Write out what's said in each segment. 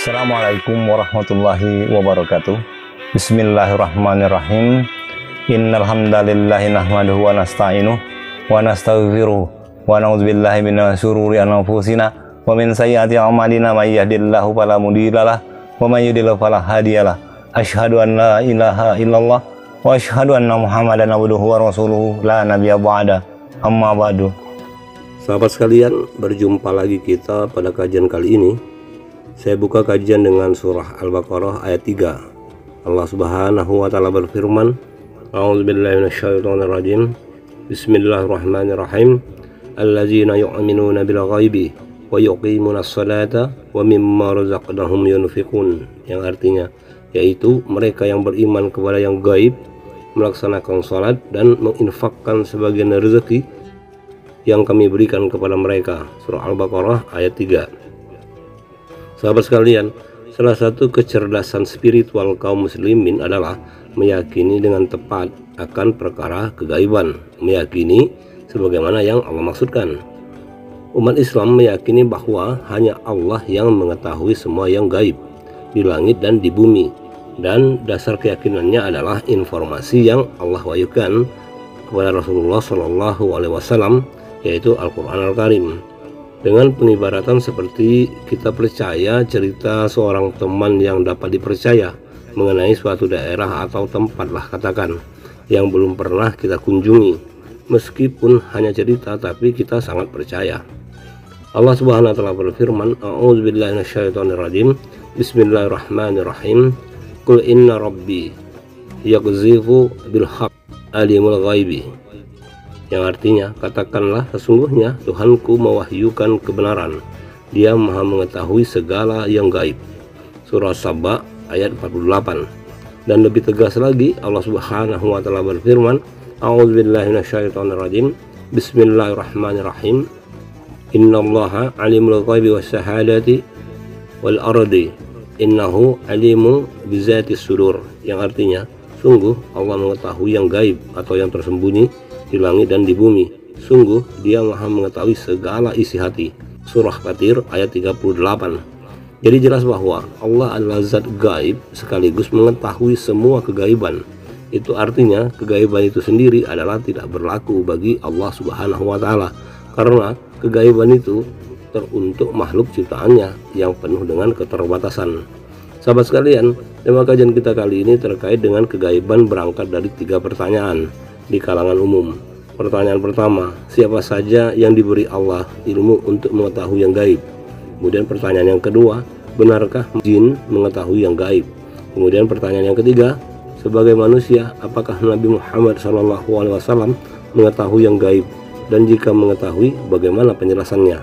Assalamualaikum warahmatullahi wabarakatuh. Bismillahirrahmanirrahim. Innal hamdalillahi nahmaduhu wa nasta'inuhu wa nastaghfiruh wa na'udzubillahi min syururi anfusina wa min sayyiati a'malina may yahdihillahu fala mudhillalah wa may yudhlil fala hadiyalah. Asyhadu an la ilaha illallah wa asyhadu anna Muhammadan abduhu wa rasuluhu la nabiyya ba'da. Amma ba'du. Sahabat sekalian, berjumpa lagi kita pada kajian kali ini. Saya buka kajian dengan surah Al-Baqarah ayat 3. Allah Subhanahu wa taala berfirman, A'udzubillahi minasyaitonirrajim. Bismillahirrahmanirrahim. Allazina yu'minuna bil ghaibi wa yuqimunas salata wa mimma razaqnahum yunfiqun. Yang artinya yaitu mereka yang beriman kepada yang gaib, melaksanakan salat dan menginfakkan sebagian rezeki yang kami berikan kepada mereka. Surah Al-Baqarah ayat 3. Sahabat sekalian, salah satu kecerdasan spiritual kaum muslimin adalah meyakini dengan tepat akan perkara kegaiban, meyakini sebagaimana yang Allah maksudkan. Umat Islam meyakini bahwa hanya Allah yang mengetahui semua yang gaib di langit dan di bumi, dan dasar keyakinannya adalah informasi yang Allah wahyukan kepada Rasulullah SAW, yaitu Al-Quran Al-Karim. Dengan pengibaratan seperti kita percaya cerita seorang teman yang dapat dipercaya mengenai suatu daerah atau tempat lah katakan, yang belum pernah kita kunjungi. Meskipun hanya cerita, tapi kita sangat percaya. Allah Subhanahu wa taala berfirman, A'udzubillahi minasyaitonirrajim. Bismillahirrahmanirrahim. Qul inna rabbi yaghzifu bil haqq alimul ghaibi. Yang artinya, katakanlah sesungguhnya Tuhanku mewahyukan kebenaran, Dia maha mengetahui segala yang gaib. Surah Saba ayat 48. Dan lebih tegas lagi, Allah Subhanahu wa taala berfirman, A'udzubillahi minasyaitonirrajim. Bismillahirrahmanirrahim. Innallaha alimul ghaibi wasyahadati wal ardi innahu alimun bizatis sudur. Yang artinya, sungguh Allah mengetahui yang gaib atau yang tersembunyi di langit dan di bumi. Sungguh Dia maha mengetahui segala isi hati. Surah Fatir ayat 38. Jadi jelas bahwa Allah adalah zat gaib sekaligus mengetahui semua kegaiban. Itu artinya kegaiban itu sendiri adalah tidak berlaku bagi Allah Subhanahu wa taala, karena kegaiban itu teruntuk makhluk ciptaannya yang penuh dengan keterbatasan. Sahabat sekalian, tema kajian kita kali ini terkait dengan kegaiban berangkat dari 3 pertanyaan di kalangan umum. Pertanyaan pertama, siapa saja yang diberi Allah ilmu untuk mengetahui yang gaib? Kemudian pertanyaan yang kedua, benarkah jin mengetahui yang gaib? Kemudian pertanyaan yang ketiga, sebagai manusia, apakah Nabi Muhammad SAW mengetahui yang gaib? Dan jika mengetahui, bagaimana penjelasannya?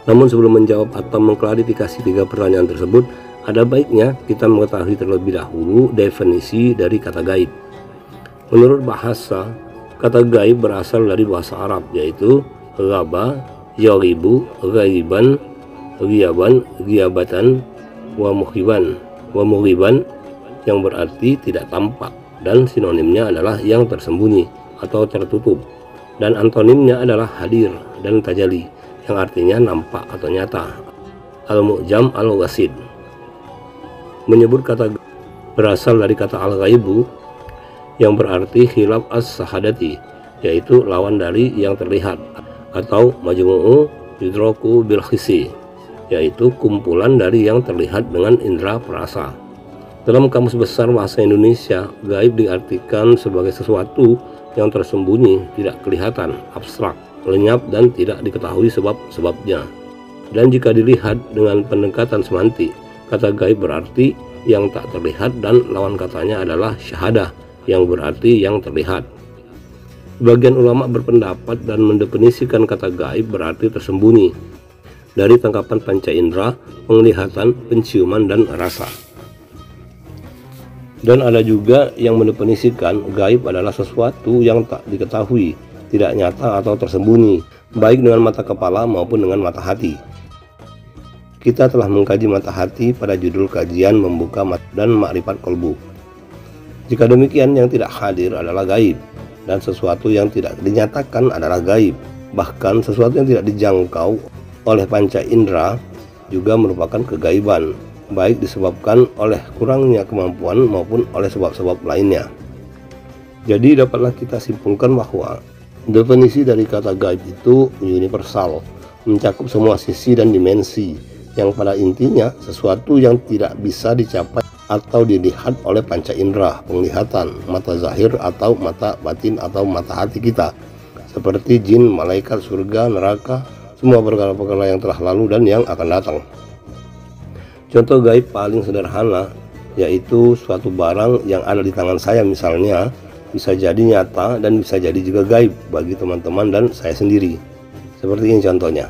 Namun sebelum menjawab atau mengklarifikasi 3 pertanyaan tersebut, ada baiknya kita mengetahui terlebih dahulu definisi dari kata gaib. Menurut bahasa, kata gaib berasal dari bahasa Arab, yaitu ghaba, yaghibu, ghaiban, ghiaban, ghiabatan, wa mughiban, yang berarti tidak tampak, dan sinonimnya adalah yang tersembunyi atau tertutup, dan antonimnya adalah hadir dan tajali, yang artinya nampak atau nyata. Al-Mu'jam Al-Wasid menyebut kata berasal dari kata al-ghaibu, yang berarti khilaf as-sahadati, yaitu lawan dari yang terlihat, atau majmu'u yudroku bil khisi, yaitu kumpulan dari yang terlihat dengan indera perasa. Dalam Kamus Besar Bahasa Indonesia, gaib diartikan sebagai sesuatu yang tersembunyi, tidak kelihatan, abstrak, lenyap, dan tidak diketahui sebab-sebabnya. Dan jika dilihat dengan pendekatan semantik, kata gaib berarti yang tak terlihat, dan lawan katanya adalah syahadah, yang berarti yang terlihat. Sebagian ulama berpendapat dan mendefinisikan kata gaib berarti tersembunyi dari tangkapan panca indera, penglihatan, penciuman, dan rasa. Dan ada juga yang mendefinisikan gaib adalah sesuatu yang tak diketahui, tidak nyata atau tersembunyi, baik dengan mata kepala maupun dengan mata hati. Kita telah mengkaji mata hati pada judul kajian Membuka Mata dan Makrifat Kolbu. Jika demikian, yang tidak hadir adalah gaib, dan sesuatu yang tidak dinyatakan adalah gaib. Bahkan sesuatu yang tidak dijangkau oleh panca indera juga merupakan kegaiban, baik disebabkan oleh kurangnya kemampuan maupun oleh sebab-sebab lainnya. Jadi dapatlah kita simpulkan bahwa definisi dari kata gaib itu universal, mencakup semua sisi dan dimensi, yang pada intinya sesuatu yang tidak bisa dicapai atau dilihat oleh panca indera penglihatan, mata zahir atau mata batin atau mata hati kita, seperti jin, malaikat, surga, neraka, semua perkara-perkara yang telah lalu dan yang akan datang. Contoh gaib paling sederhana yaitu suatu barang yang ada di tangan saya misalnya, bisa jadi nyata dan bisa jadi juga gaib bagi teman-teman dan saya sendiri. Seperti ini contohnya.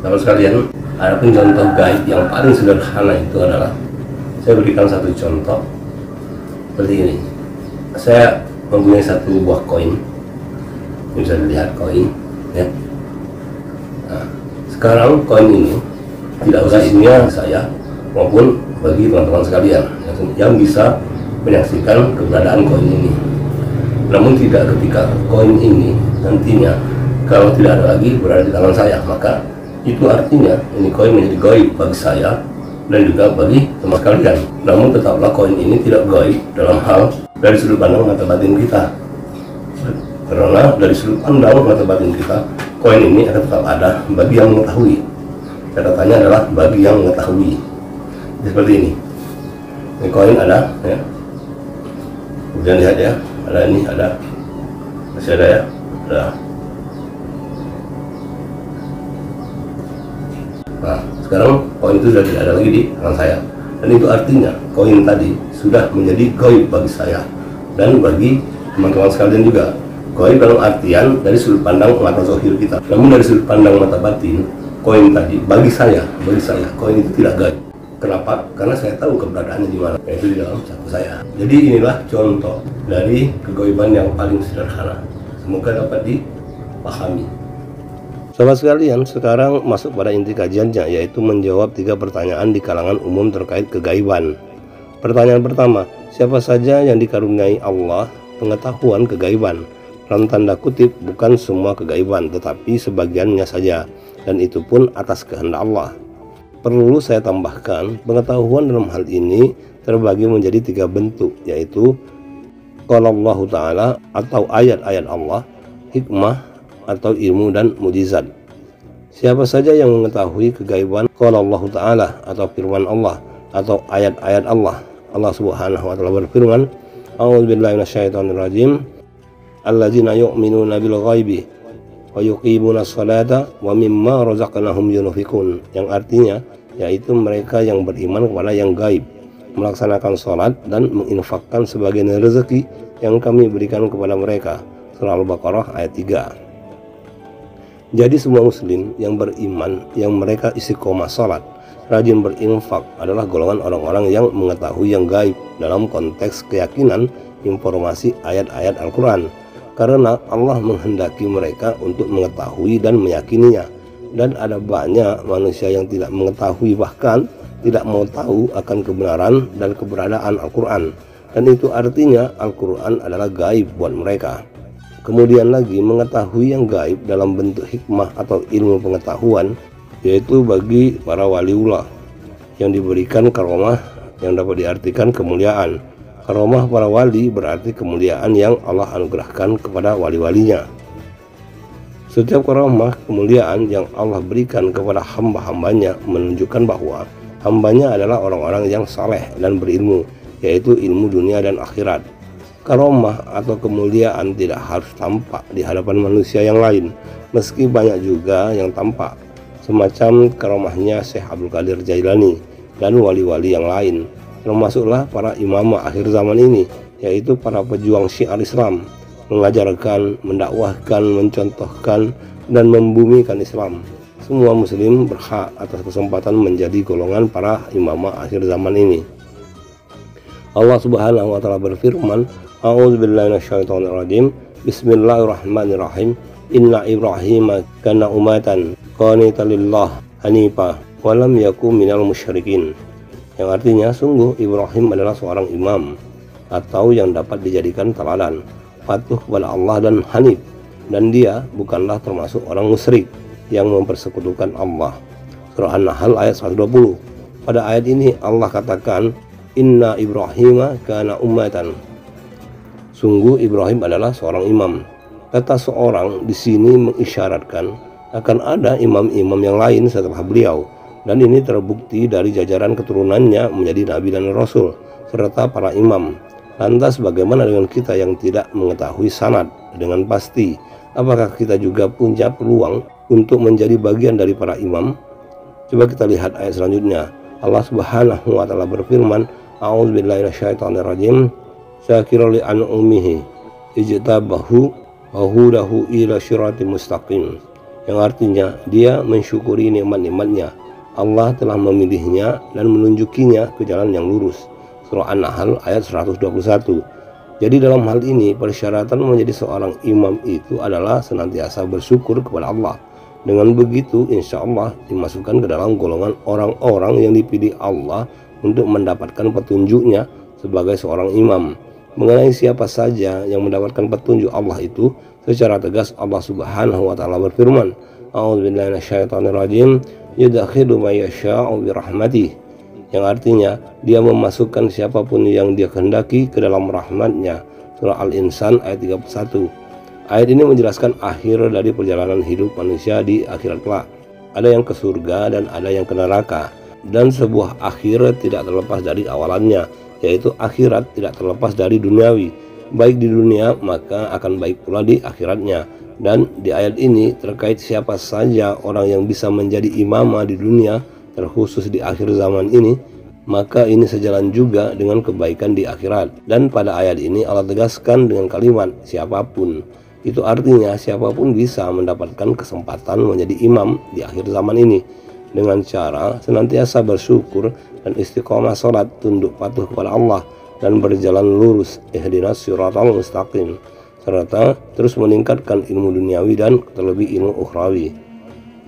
Teman sekalian, ada pun contoh gaib yang paling sederhana itu adalah, saya berikan satu contoh seperti ini. Saya mempunyai satu buah koin, bisa dilihat koin ya. Nah, sekarang koin ini tidak usah isinya saya maupun bagi teman-teman sekalian yang bisa menyaksikan keberadaan koin ini. Namun tidak ketika koin ini nantinya kalau tidak ada lagi berada di tangan saya, maka itu artinya ini koin menjadi gaib bagi saya dan juga bagi teman sekalian. Namun tetaplah koin ini tidak gaib dalam hal dari sudut pandang mata batin kita, karena dari sudut pandang mata batin kita koin ini akan tetap ada bagi yang mengetahui. Catatannya adalah bagi yang mengetahui. Seperti ini koin ada ya. Kemudian lihat ya, ada ini, ada masih ada ya, ada. Nah, sekarang koin itu sudah tidak ada lagi di tangan saya, dan itu artinya koin tadi sudah menjadi gaib bagi saya dan bagi teman-teman sekalian juga. Gaib dalam artian dari sudut pandang mata zahir kita. Namun dari sudut pandang mata batin, koin tadi bagi saya koin itu tidak gaib. Kenapa? Karena saya tahu keberadaannya di mana, yaitu di dalam saku saya. Jadi inilah contoh dari kegaiban yang paling sederhana. Semoga dapat dipahami. Sahabat sekalian, sekarang masuk pada inti kajiannya, yaitu menjawab 3 pertanyaan di kalangan umum terkait kegaiban. Pertanyaan pertama, siapa saja yang dikaruniai Allah pengetahuan kegaiban? Dalam tanda kutip, bukan semua kegaiban, tetapi sebagiannya saja, dan itu pun atas kehendak Allah. Perlu saya tambahkan, pengetahuan dalam hal ini terbagi menjadi 3 bentuk, yaitu qaulullah ta'ala atau ayat-ayat Allah, hikmah atau ilmu dan mujizat. Siapa saja yang mengetahui kegaiban qaulullah ta'ala atau firman Allah atau ayat-ayat Allah, Allah Subhanahu wa taala berfirman, a'udzubillahi minasyaitonirrajim, alladzina yu'minuna bil ghaibi wa yuqimuna sholata wa mimma razaqnahum yunfiqun, yang artinya yaitu mereka yang beriman kepada yang gaib, melaksanakan sholat dan menginfakkan sebagian rezeki yang kami berikan kepada mereka. Surah Al-Baqarah ayat 3. Jadi semua muslim yang beriman yang mereka istiqomah sholat, rajin berinfak adalah golongan orang-orang yang mengetahui yang gaib dalam konteks keyakinan informasi ayat-ayat Al-Quran, karena Allah menghendaki mereka untuk mengetahui dan meyakininya. Dan ada banyak manusia yang tidak mengetahui, bahkan tidak mau tahu akan kebenaran dan keberadaan Al-Quran, dan itu artinya Al-Quran adalah gaib buat mereka. Kemudian lagi mengetahui yang gaib dalam bentuk hikmah atau ilmu pengetahuan, yaitu bagi para waliullah yang diberikan karomah yang dapat diartikan kemuliaan. Karomah para wali berarti kemuliaan yang Allah anugerahkan kepada wali-walinya. Setiap karomah kemuliaan yang Allah berikan kepada hamba-hambanya menunjukkan bahwa hambanya adalah orang-orang yang saleh dan berilmu, yaitu ilmu dunia dan akhirat. Karomah atau kemuliaan tidak harus tampak di hadapan manusia yang lain, meski banyak juga yang tampak, semacam karomahnya Syekh Abdul Qadir Jailani dan wali-wali yang lain. Termasuklah para imam akhir zaman ini, yaitu para pejuang syiar Islam, mengajarkan, mendakwahkan, mencontohkan, dan membumikan Islam. Semua muslim berhak atas kesempatan menjadi golongan para imam akhir zaman ini. Allah Subhanahu wa taala berfirman, a'udzubillahi minasyaitonirrajim, bismillahirrahmanirrahim, inna Ibrahim kana ummatan qanitan lillah hanifah wa lam yakun minal musyrikin, yang artinya sungguh Ibrahim adalah seorang imam atau yang dapat dijadikan teladan, patuh kepada Allah dan hanif, dan dia bukanlah termasuk orang musyrik yang mempersekutukan Allah. Surah An-Nahl ayat 120. Pada ayat ini Allah katakan, Inna Ibrahim kana ummatan. Sungguh Ibrahim adalah seorang imam. Kata seorang di sini mengisyaratkan akan ada imam-imam yang lain setelah beliau, dan ini terbukti dari jajaran keturunannya menjadi nabi dan rasul serta para imam. Lantas bagaimana dengan kita yang tidak mengetahui sanad dengan pasti? Apakah kita juga punya peluang untuk menjadi bagian dari para imam? Coba kita lihat ayat selanjutnya. Allah Subhanahu wa taala berfirman, A'udzubillahi minasyaitonirrajim. Syakira li an'umihi ijtabahu wa hudahu ila syiratim mustaqim. Yang artinya dia mensyukuri nikmat-nikmatnya. Allah telah memilihnya dan menunjukinya ke jalan yang lurus. Surah An-Nahl ayat 121. Jadi dalam hal ini persyaratan menjadi seorang imam itu adalah senantiasa bersyukur kepada Allah. Dengan begitu insya Allah dimasukkan ke dalam golongan orang-orang yang dipilih Allah untuk mendapatkan petunjuknya sebagai seorang imam. Mengenai siapa saja yang mendapatkan petunjuk Allah itu, secara tegas Allah Subhanahu wa taala berfirman, A'udzubillahi minasyaitonirrajim, yudakhilu may yasha'u birahmatih. Yang artinya dia memasukkan siapapun yang dia kehendaki ke dalam rahmatnya. Surah Al-Insan ayat 31. Ayat ini menjelaskan akhir dari perjalanan hidup manusia di akhirat kelak. Ada yang ke surga dan ada yang ke neraka. Dan sebuah akhir tidak terlepas dari awalannya, yaitu akhirat tidak terlepas dari duniawi. Baik di dunia maka akan baik pula di akhiratnya. Dan di ayat ini terkait siapa saja orang yang bisa menjadi imamah di dunia, terkhusus di akhir zaman ini, maka ini sejalan juga dengan kebaikan di akhirat. Dan pada ayat ini Allah tegaskan dengan kalimat siapapun. Itu artinya siapapun bisa mendapatkan kesempatan menjadi imam di akhir zaman ini dengan cara senantiasa bersyukur dan istiqomah salat, tunduk patuh kepada Allah dan berjalan lurus ihdinas siratal mustaqim, serta terus meningkatkan ilmu duniawi dan terlebih ilmu ukhrawi.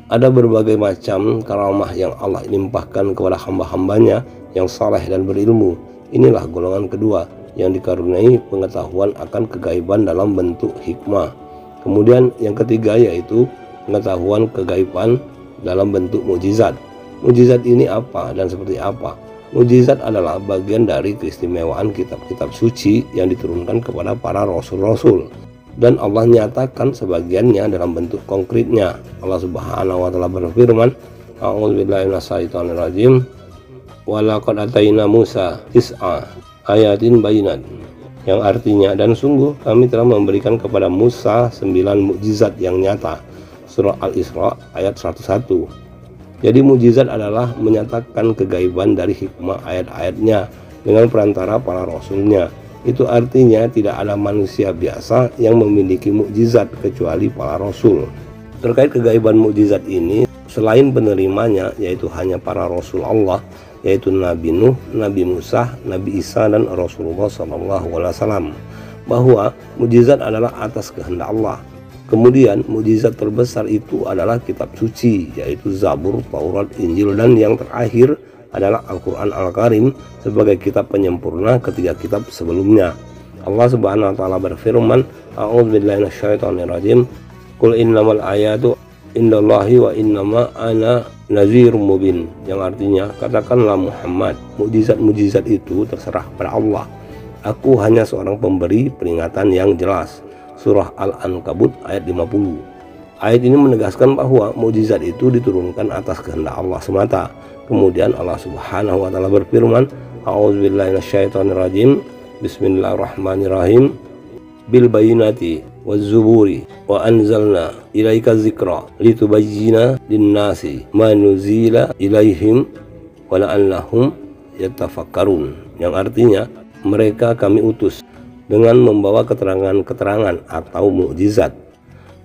Ada berbagai macam karamah yang Allah limpahkan kepada hamba-hambanya yang saleh dan berilmu. Inilah golongan kedua yang dikaruniai pengetahuan akan kegaiban dalam bentuk hikmah. Kemudian yang ketiga yaitu pengetahuan kegaiban dalam bentuk mukjizat. Mukjizat ini apa dan seperti apa? Mukjizat adalah bagian dari keistimewaan kitab-kitab suci yang diturunkan kepada para rasul-rasul, dan Allah nyatakan sebagiannya dalam bentuk konkretnya. Allah Subhanahu wa taala berfirman, A'udzubillahi minasyaitonirrajim, wa laqad ataina Musa tis'a ayatin bayinat. Yang artinya, dan sungguh kami telah memberikan kepada Musa 9 mukjizat yang nyata. Surah Al-Isra ayat 101. Jadi mukjizat adalah menyatakan kegaiban dari hikmah ayat-ayatnya dengan perantara para rasulnya. Itu artinya tidak ada manusia biasa yang memiliki mukjizat kecuali para rasul. Terkait kegaiban mukjizat ini, selain penerimanya yaitu hanya para rasul Allah, yaitu Nabi Nuh, Nabi Musa, Nabi Isa, dan Rasulullah SAW, bahwa mukjizat adalah atas kehendak Allah. Kemudian mukjizat terbesar itu adalah kitab suci, yaitu Zabur, Taurat, Injil, dan yang terakhir adalah Al-Quran Al-Karim sebagai kitab penyempurna ketiga kitab sebelumnya. Allah Subhanahu wa taala berfirman, A'udzubillahi minasyaitonirrajim, Qul innamal ayatu indallahi wa innama ana nazirun mubin. Yang artinya, katakanlah Muhammad, mukjizat-mukjizat itu terserah pada Allah. Aku hanya seorang pemberi peringatan yang jelas. Surah Al-Ankabut ayat 50. Ayat ini menegaskan bahwa mukjizat itu diturunkan atas kehendak Allah semata. Kemudian Allah Subhanahu wa taala berfirman, A'udzubillahi minasyaitonirrajim, Bismillahirrahmanirrahim, bil bayinati waz zuburi wa anzalna ilaika dzikra litubayyina lin-nasi ma nuzila ilaihim wa la'allahum yatafakkarun. Yang artinya, mereka kami utus dengan membawa keterangan-keterangan atau mukjizat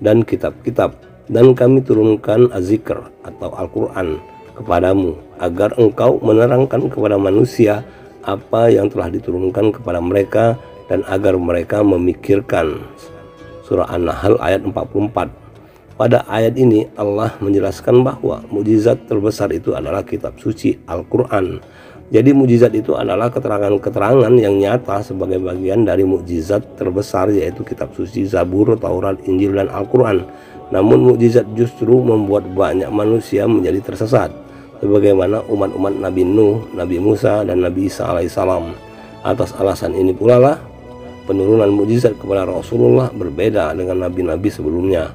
dan kitab-kitab, dan kami turunkan az-zikr atau Al-Quran kepadamu agar engkau menerangkan kepada manusia apa yang telah diturunkan kepada mereka dan agar mereka memikirkan. Surah An-Nahl ayat 44. Pada ayat ini Allah menjelaskan bahwa mukjizat terbesar itu adalah kitab suci Al-Quran. Jadi mukjizat itu adalah keterangan-keterangan yang nyata sebagai bagian dari mukjizat terbesar, yaitu kitab suci Zabur, Taurat, Injil, dan Al-Quran. Namun mukjizat justru membuat banyak manusia menjadi tersesat. sebagaimana umat-umat Nabi Nuh, Nabi Musa, dan Nabi Isa alaihissalam. Atas alasan ini pula lah penurunan mukjizat kepada Rasulullah berbeda dengan nabi-nabi sebelumnya.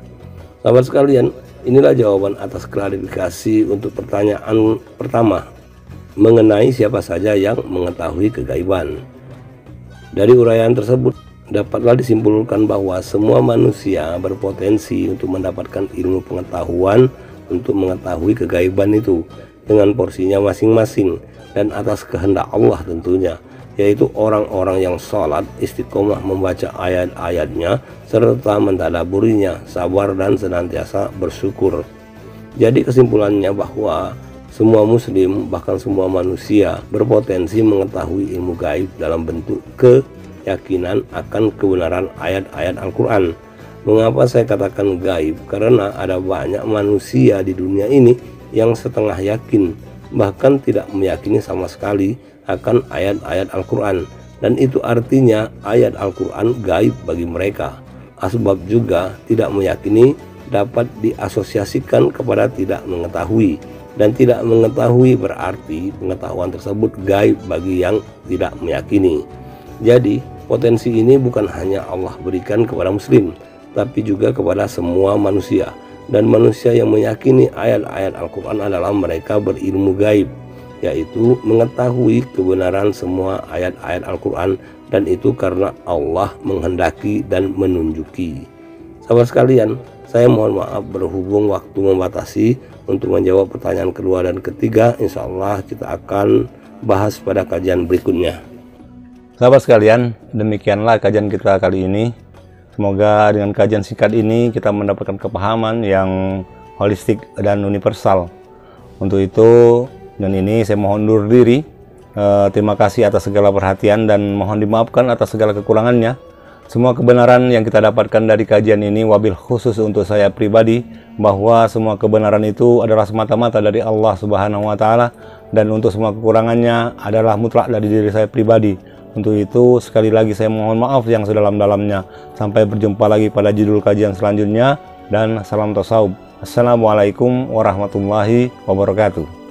Sahabat sekalian, inilah jawaban atas klarifikasi untuk pertanyaan pertama mengenai siapa saja yang mengetahui kegaiban. Dari uraian tersebut dapatlah disimpulkan bahwa semua manusia berpotensi untuk mendapatkan ilmu pengetahuan untuk mengetahui kegaiban itu dengan porsinya masing-masing dan atas kehendak Allah tentunya, yaitu orang-orang yang sholat, istiqomah membaca ayat-ayatnya, serta mentadaburinya, sabar dan senantiasa bersyukur. Jadi kesimpulannya bahwa semua muslim, bahkan semua manusia berpotensi mengetahui ilmu gaib dalam bentuk keyakinan akan kebenaran ayat-ayat Al-Quran. Mengapa saya katakan gaib? Karena ada banyak manusia di dunia ini yang setengah yakin, bahkan tidak meyakini sama sekali akan ayat-ayat Al-Quran, dan itu artinya ayat Al-Quran gaib bagi mereka. Asbab juga tidak meyakini dapat diasosiasikan kepada tidak mengetahui, dan tidak mengetahui berarti pengetahuan tersebut gaib bagi yang tidak meyakini. Jadi potensi ini bukan hanya Allah berikan kepada muslim, tapi juga kepada semua manusia, dan manusia yang meyakini ayat-ayat Al-Quran adalah mereka berilmu gaib, yaitu mengetahui kebenaran semua ayat-ayat Al-Quran, dan itu karena Allah menghendaki dan menunjuki. Sahabat sekalian, saya mohon maaf berhubung waktu membatasi. Untuk menjawab pertanyaan kedua dan ketiga, insya Allah kita akan bahas pada kajian berikutnya. Sahabat sekalian, demikianlah kajian kita kali ini. Semoga dengan kajian singkat ini kita mendapatkan kepahaman yang holistik dan universal. Untuk itu, dan ini saya mohon undur diri. Terima kasih atas segala perhatian dan mohon dimaafkan atas segala kekurangannya. Semua kebenaran yang kita dapatkan dari kajian ini, wabil khusus untuk saya pribadi, bahwa semua kebenaran itu adalah semata-mata dari Allah Subhanahu wa Ta'ala, dan untuk semua kekurangannya adalah mutlak dari diri saya pribadi. Untuk itu, sekali lagi saya mohon maaf yang sedalam-dalamnya. Sampai berjumpa lagi pada judul kajian selanjutnya, dan salam tasawuf. Assalamualaikum warahmatullahi wabarakatuh.